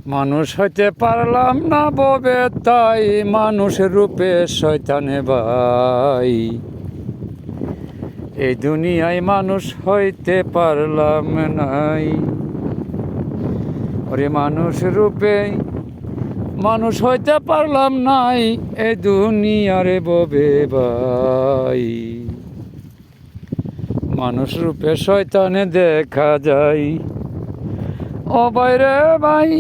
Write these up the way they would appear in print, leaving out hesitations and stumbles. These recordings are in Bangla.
মানুষ হইতে পারলাম না ববে, তাই মানুষের রূপে শয়তানে ভাই। এই দুনিয়ায় মানুষ হইতে পারলাম নাই। ওরে মানুষ রূপে মানুষ হইতে পারলাম নাই, এই দুনিয়ারে ববে ভাই। মানুষ রূপে শয়তানে দেখা যায়। ও বাইরে ভাই,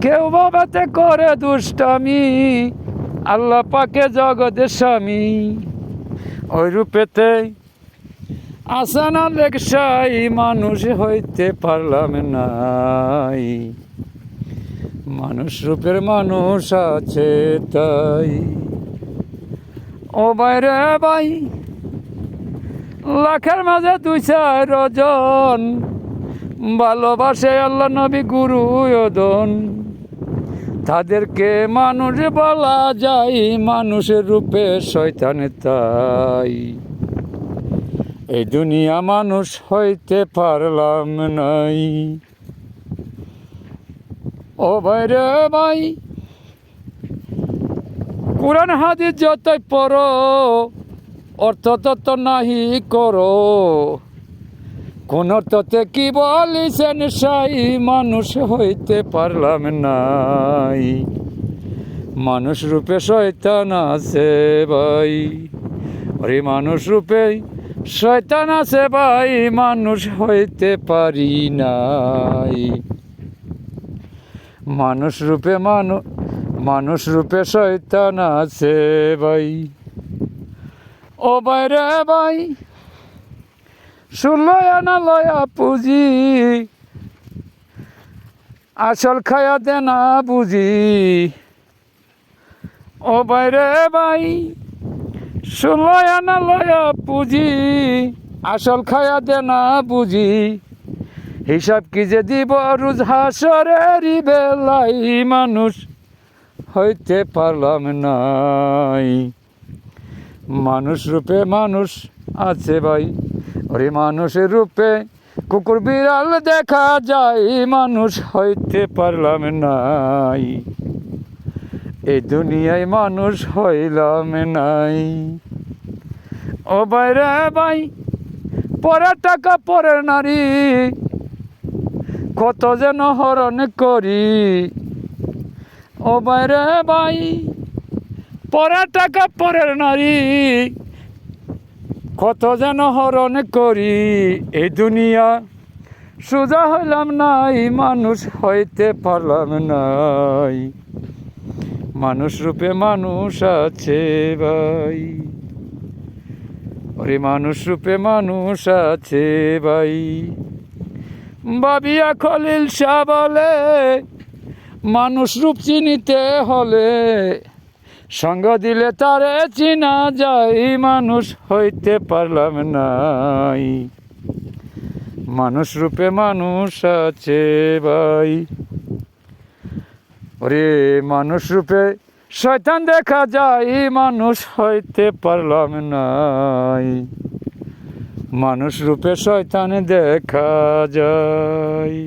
কেউ বাবাতে করে দুষ্টামি, আল্লাহ পাকে জগতের স্বামী। ওই রূপেতে আসানা লেখসাই, মানুষ হইতে পারলাম নাই। মানুষ রূপের মানুষ আছে তাই। ও বাইরে ভাই, লাখের মাঝে 2-4 জন ভালোবাসে আল্লাহ নবী গুরু ওদন। তাদেরকে মানুষ বলা যায়, মানুষের রূপে শয়তান তাই। এই দুনিয়া মানুষ হইতে পারলাম নাই। ও ভাইরে ভাই, কোরআন হাদিস যতই পড়ো, অর্থ তত নাহি করো। কোন অর্থতে কি বলিছেন সাই, মানুষ হইতে পারলাম নাই। মানুষ রূপে শয়তান আছে ভাই। ওরে মানুষ রূপে শয়তান আছে ভাই, মানুষ হইতে পারি নাই। মানুষ রূপে মানুষ রূপে শয়তান আছে ভাই। ও বাইরে ভাই, 16 আনা লয়া পুঁজি, আসল খায়া দেনা বুঝি। ও বাইরে ভাই, 16 আনা লয়া পুঁজি, আসল খায়া দেনা বুঝি। হিসাব কি যে দিব রোজ হাসরের বেলাই, মানুষ হইতে পারলাম নাই। মানুষ রূপে মানুষ আছে ভাই। ওরে মানুষের রূপে কুকুর বিড়াল দেখা যায়, মানুষ হইতে পারলাম নাই। এই দুনিয়ায় মানুষ হইলাম নাই। ও বাইরে ভাই, পরের টাকা পরের নারী, কত যেন হরণ করি। ও বাইরে ভাই, পরের টাকা পরের নারী, কত যেন হরণ করি। এই দুনিয়া সোজা হইলাম নাই, মানুষ হইতে পারলাম নাই। মানুষ রূপে মানুষ আছে ভাই। ওরে মানুষ রূপে মানুষ আছে ভাই। বাবিয়া খলিল শাহ বলে, মানুষ রূপ চিনিতে হলে সঙ্গ দিলে তারে চিনা যায়, মানুষ হইতে পারলাম নাই। মানুষ রূপে মানুষ আছে ভাই। ওরে মানুষ রূপে শয়তান দেখা যায়, মানুষ হইতে পারলাম নাই। মানুষ রূপে শয়তান দেখা যায়।